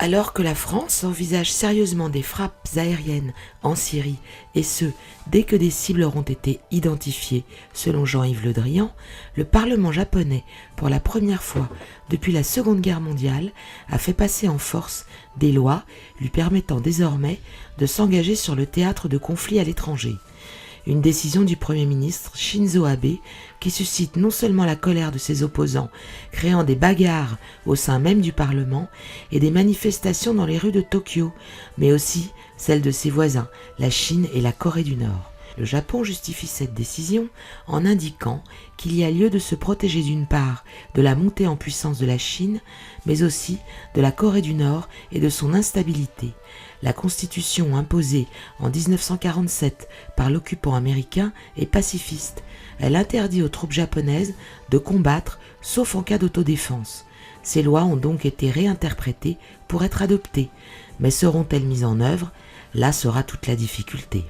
Alors que la France envisage sérieusement des frappes aériennes en Syrie, et ce, dès que des cibles auront été identifiées, selon Jean-Yves Le Drian, le Parlement japonais, pour la première fois depuis la Seconde Guerre mondiale, a fait passer en force des lois lui permettant désormais de s'engager sur le théâtre de conflits à l'étranger. Une décision du Premier ministre Shinzo Abe qui suscite non seulement la colère de ses opposants, créant des bagarres au sein même du Parlement et des manifestations dans les rues de Tokyo, mais aussi celles de ses voisins, la Chine et la Corée du Nord. Le Japon justifie cette décision en indiquant qu'il y a lieu de se protéger d'une part de la montée en puissance de la Chine, mais aussi de la Corée du Nord et de son instabilité. La constitution imposée en 1947 par l'occupant américain est pacifiste. Elle interdit aux troupes japonaises de combattre sauf en cas d'autodéfense. Ces lois ont donc été réinterprétées pour être adoptées, mais seront-elles mises en œuvre? Là sera toute la difficulté.